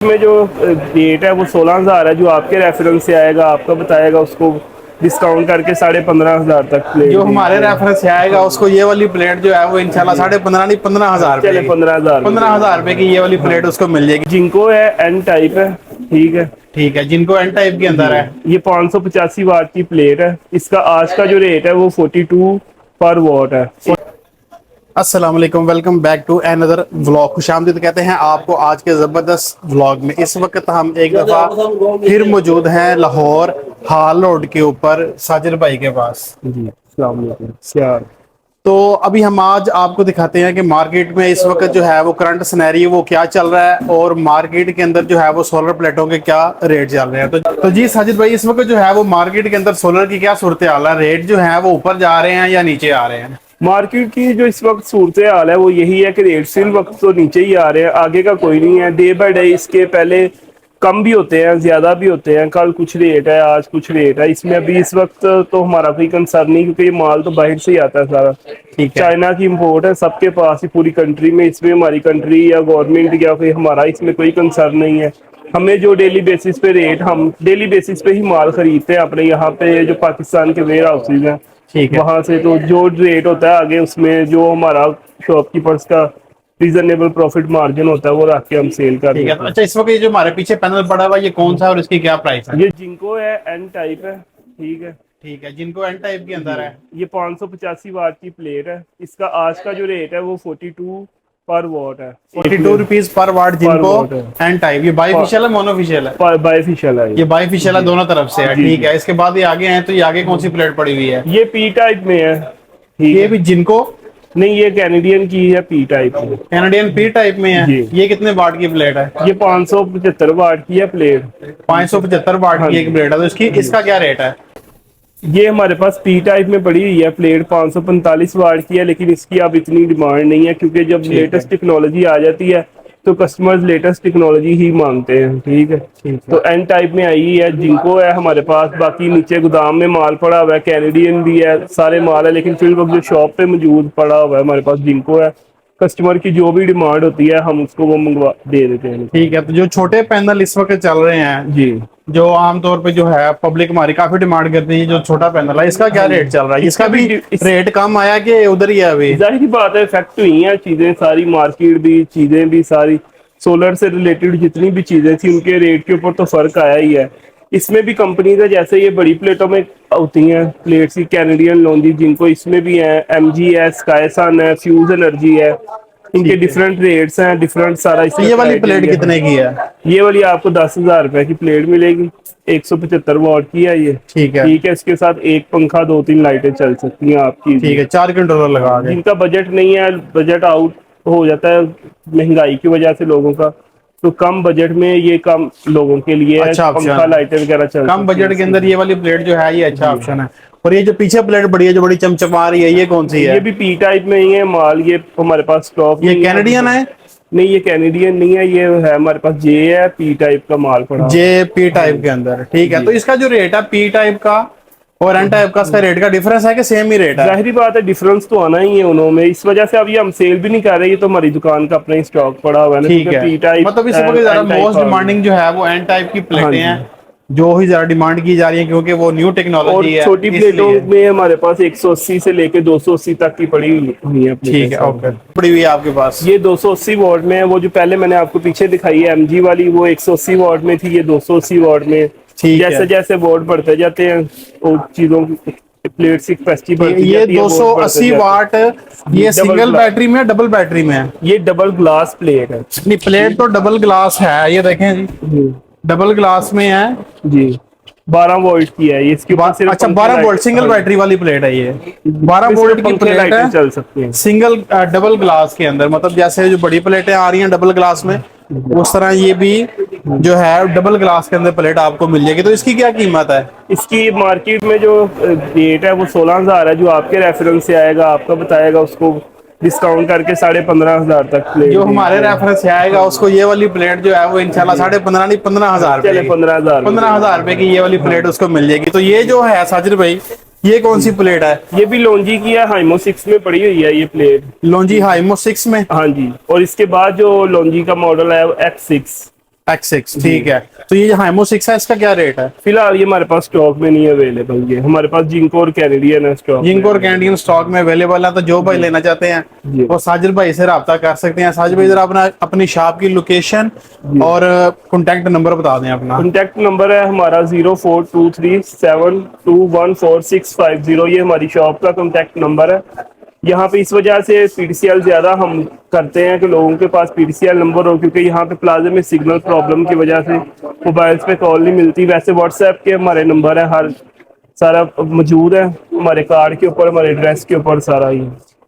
में जो रेट है वो 16,000 है, जो आपके रेफरेंस से आएगा आपका बताएगा उसको डिस्काउंट करके 15,500 तक प्लेट जो दे हमारे दिया। रेफरेंस से आएगा उसको ये वाली प्लेट जो है वो इंशाल्लाह 15.5 नहीं 15,000 चले रुपए की 15,000 15,000 रुपए की ये वाली प्लेट उसको मिल जाएगी। जिनको है एन टाइप है, ठीक है। ठीक है, जिनको एन टाइप के जी, अंदर है। ये 585 वाट की प्लेट है। इसका आज का जो रेट है वो 42 पर वॉट है। अस्सलाम वालेकुम, welcome back to another vlog. खुशामदीद कहते हैं आपको आज के ज़बरदस्त व्लॉग में। इस वक्त हम एक दफ़ा फिर मौजूद हैं लाहौर हाल रोड के ऊपर साजिद भाई के पास। जी, अस्सलाम वालेकुम। क्या तो अभी हम आज आपको दिखाते हैं कि मार्केट में इस वक्त जो है वो करंट सिनेरियो वो क्या चल रहा है और मार्केट के अंदर जो है वो सोलर प्लेटों के क्या रेट चल रहे हैं। तो जी साजिद भाई, इस वक्त जो है वो मार्केट के अंदर सोलर की क्या सूरत हाल है? रेट जो है वो ऊपर जा रहे हैं या नीचे आ रहे हैं? मार्केट की जो इस वक्त सूरत हाल है वो यही है कि रेट इस वक्त तो नीचे ही आ रहे हैं, आगे का कोई नहीं है। डे बाय डे इसके पहले कम भी होते हैं, ज्यादा भी होते हैं। कल कुछ रेट है, आज कुछ रेट है। इसमें अभी इस वक्त तो हमारा कोई कंसर्न नहीं, क्योंकि ये माल तो बाहर से ही आता है सारा। ठीक है। चाइना की इंपोर्ट है सबके पास ही पूरी कंट्री में। इसमें हमारी कंट्री या गवर्नमेंट या फिर हमारा इसमें कोई कंसर्न नहीं है। हमें जो डेली बेसिस पे रेट, हम डेली बेसिस पे ही माल खरीदते हैं अपने यहाँ पे जो पाकिस्तान के वेयर हाउसेज हैं ठीक है। वहां से। तो जो रेट होता है आगे उसमें जो हमारा शॉपकीपर्स का रीजनेबल प्रॉफिट मार्जिन होता है वो रख के हम सेल कर ठीक है। देते तो हैं। अच्छा, इस वक्त ये जो हमारे पीछे पैनल पड़ा हुआ है ये कौन सा है और इसकी क्या प्राइस है? ये जिनको है एन टाइप है, ठीक है। ठीक है, जिनको एन टाइप के अंदर है। ये 585 वाट की प्लेट है। इसका आज का जो रेट है वो 42 पर वॉट है। 42 रुपीज पर वाट पर जिनको वॉट है, एन टाइप। ये बाईफिशियल है मोनोफिशियल है? बाईफिशियल है ये बाईफिशियल है, दोनों तरफ से है। जी ठीक जी। है, इसके बाद ये आगे हैं तो ये आगे कौन सी प्लेट पड़ी हुई है? ये पी टाइप में है, ठीक ये है। भी जिनको नहीं, ये कैनेडियन की है, पी टाइप में। कैनेडियन पी टाइप में है। जी, ये कितने वाट की प्लेट है? ये 575 वाट की है प्लेट। 575 वाट हाँ की एक जी, प्लेट है। तो इसकी इसका क्या रेट है? ये हमारे पास पी टाइप में पड़ी हुई है प्लेट, 545 वाट की है। लेकिन इसकी अब इतनी डिमांड नहीं है, क्योंकि जब ठीक है। लेटेस्ट टेक्नोलॉजी आ जाती है तो कस्टमर्स लेटेस्ट टेक्नोलॉजी ही मांगते हैं, ठीक है। ठीक है। तो एन टाइप में आई है, जिनको है हमारे पास। बाकी नीचे गोदाम में माल पड़ा हुआ है, कैनेडियन भी है, सारे माल है। लेकिन फिर वक्त जो शॉप पे मौजूद पड़ा हुआ है हमारे पास जिनको है, कस्टमर की जो भी डिमांड होती है हम उसको वो मंगवा दे देते हैं। ठीक है। तो जो छोटे पैनल इस वक्त चल रहे हैं, जी, जो आमतौर पे जो है पब्लिक हमारी काफी डिमांड करती है, जो छोटा पैनल है इसका क्या रेट चल रहा है? इसका भी रेट कम आया कि उधर ही है अभी? जाहिर बात है इफेक्ट हुई हैं चीजें सारी, मार्केट भी, चीजें भी सारी। सोलर से रिलेटेड जितनी भी चीजें थी उनके रेट के ऊपर तो फर्क आया ही है। इसमें भी कंपनी का, जैसे ये बड़ी प्लेटों में होती हैं प्लेट्स की, कैनेडियन लॉन्जी जिनको, इसमें भी है, एमजी है, स्काईसन है, फ्यूज एनर्जी है। इनके ठीक है। डिफरेंट रेट्स हैं, डिफरेंट सारा तो इसका ये वाली प्लेट criteria कितने की है? है। ये वाली आपको 10,000 रुपए की प्लेट मिलेगी। 175 वॉट की है ये, ठीक है। ठीक है। इसके साथ एक पंखा, 2-3 लाइटें चल सकती हैं आपकी। ठीक है, 4 कंट्रोलर लगा के। जिनका बजट नहीं है, बजट आउट हो जाता है महंगाई की वजह से लोगों का, तो कम बजट में ये कम लोगों के लिए है, अच्छा पंखा ऑप्शन। लाइटें वगैरह चल कम सकती बजट के हैं। अंदर ये वाली प्लेट जो है ये अच्छा ऑप्शन है। और ये जो पीछे प्लेट बड़ी है, जो बड़ी चमचमा रही है, ये कौन सी ये है? भी पी टाइप में ही है माल। ये हमारे पास स्टॉक ये नहीं कैनेडियन है? नहीं, ये कैनेडियन नहीं है, ये है हमारे पास जे है, पी टाइप का माल पड़ा हुआ जे पी टाइप के अंदर। ठीक है। जी। तो इसका जो रेट है पी टाइप का और एन टाइप का, इसका रेट का डिफरेंस है कि सेम ही रेट है? जाहिर बात है डिफरेंस तो आना ही है उन्होंने। इस वजह से अब ये हम सेल भी नहीं कर रहे, ये तो हमारी दुकान का अपना ही स्टॉक पड़ा हुआ है ना। ठीक क्योंकि है। पी टाइप, मतलब इस वक्त ज्यादा मोस्ट डिमांडिंग जो है वो एन टाइप की हाँ प्लेटें जी। हैं, जो ही ज्यादा डिमांड की जा रही है क्योंकि वो न्यू और टेक्नोलॉजी है छोटी प्लेटों इसलिए। में हमारे पास 180 से लेके 280 तक की पड़ी हुई है प्लेटें ठीक है, ओके। सारी। पड़ी हुई है आपके पास? ये 280 वॉट में है। वो जो पहले मैंने आपको पीछे दिखाई है एमजी वाली, वो 180 वॉट में थी, ये 280 वॉट में। ठीक है। जैसे जैसे वॉट बढ़ते जाते हैं वो चीजों की प्लेट की कैपेसिटी बढ़ती ये जाती है, वोट बढ़ते 280 वाट जाते ये हैं। सिंगल बैटरी में है, डबल बैटरी में है? ये डबल ग्लास प्लेट है। नहीं, प्लेट तो डबल ग्लास है, ये देखें जी, जी डबल ग्लास में है। जी, 12 वोल्ट की है ये। इसके ऊपर सिर्फ अच्छा, पंखे 12 लाइट, वोल्ट सिंगल हाँ, बैटरी वाली प्लेट है ये। 12 इसमें वोल्ट सिर्फ की पंखे प्लेट लाइटें है, चल सकती हैं। सिंगल डबल ग्लास के अंदर। मतलब जैसे जो बड़ी प्लेटें आ रही हैं डबल ग्लास में, उस तरह ये भी जो है डबल ग्लास के अंदर प्लेट आपको मिल जाएगी। तो इसकी क्या कीमत है? इसकी मार्केट में जो रेट है वो 16,000 है, जो आपके रेफरेंस से आएगा आपका बताएगा उसको डिस्काउंट करके 15,500 तक प्लेट जो हमारे रेफरेंस से आएगा उसको ये वाली प्लेट जो है वो इंशाल्लाह 15.5 नहीं 15,000 चले 15,000 15,000 रुपए की ये वाली प्लेट उसको मिल जाएगी। तो ये जो है साजिद भाई, ये कौन सी प्लेट है? ये भी लॉन्जी की है, हाइमो 6 में पड़ी हुई है ये प्लेट। लॉन्जी हाइमो 6 में? हाँ जी। और इसके बाद जो लॉन्जी का मॉडल है X6, X6 ठीक है। तो ये हाइमो 6 है, इसका क्या रेट है? फिलहाल ये हमारे पास स्टॉक में नहीं अवेलेबल, ये हमारे पास जिंको और कैनेडियन है स्टॉक जिंक और कैंडियन स्टॉक में अवेलेबल है, तो जो भाई लेना चाहते जी। हैं वो साजिद भाई से रब्ता कर सकते हैं। साजिद भाई जरा अपना अपनी शॉप की लोकेशन और कॉन्टैक्ट नंबर बता दें अपना। कॉन्टैक्ट नंबर है हमारा 0423721465। ये हमारी शॉप का कॉन्टैक्ट नंबर है। यहाँ पे इस वजह से पीटीसीएल ज्यादा हम करते हैं कि लोगों के पास पीटीसीएल नंबर हो, क्योंकि यहाँ पे प्लाजा में सिग्नल प्रॉब्लम की वजह से मोबाइल्स पे कॉल नहीं मिलती। वैसे व्हाट्सएप के हमारे नंबर है, हर सारा मौजूद है हमारे कार्ड के ऊपर, हमारे एड्रेस के ऊपर सारा ही।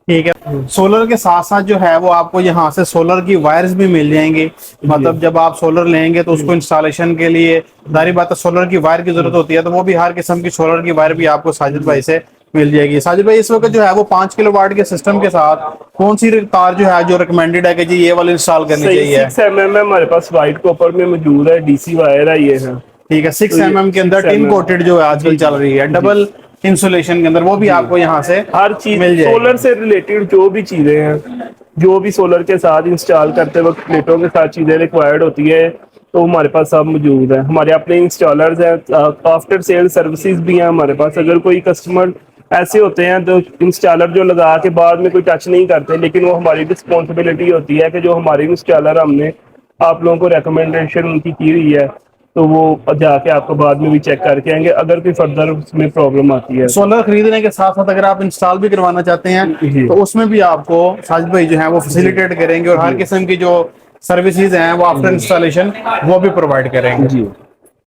ठीक है। सोलर के साथ साथ जो है वो आपको यहाँ से सोलर की वायर्स भी मिल जाएंगी। मतलब जब आप सोलर लेंगे तो उसको इंस्टॉलेशन के लिए जाहिर बात है सोलर की वायर की जरूरत होती है, तो वो भी हर किस्म की सोलर की वायर भी आपको साजिद भाई से मिल जाएगी। साजिद भाई इस वक्त जो है वो 5 किलोवाट के सिस्टम के साथ कौन सी तार जो है जो रिकमेंडेड है कि जी ये वाली इंस्टॉल करनी चाहिए? 6mm है हमारे पास, व्हाइट कॉपर में मौजूद है, डीसी वायर है ये है। ठीक है। 6mm के अंदर 6mm टिन कोटेड जो है आजकल चल रही है, डबल इंसुलेशन के अंदर, वो भी आपको यहाँ से हर चीज मिल जाएगी। सोलर से रिलेटेड जो भी चीजें हैं, जो भी सोलर के साथ इंस्टॉल करते वक्त प्लेटों के साथ चीजें रिक्वायर्ड होती है, तो हमारे पास सब मौजूद है। हमारे अपने इंस्टॉलर्स हैं, आफ्टर सेल सर्विसेज भी हैं हमारे पास। अगर कोई कस्टमर ऐसे होते हैं तो इंस्टॉलर जो लगा के बाद में कोई टच नहीं करते, लेकिन वो हमारी रिस्पॉन्सिबिलिटी होती है कि जो हमारे इंस्टॉलर हमने आप लोगों को रिकमेंडेशन उनकी की हुई है, तो वो जाके आपको बाद में भी चेक करके आएंगे अगर कोई फर्दर उसमें प्रॉब्लम आती है। सोलर खरीदने के साथ साथ अगर आप इंस्टॉल भी करवाना चाहते जी। हैं तो उसमें भी आपको साजिद भाई जो है वो फैसिलिटेट करेंगे और हर किस्म की जो सर्विसेज हैं वो आफ्टर इंस्टॉलेशन वो भी प्रोवाइड करेंगे। जी।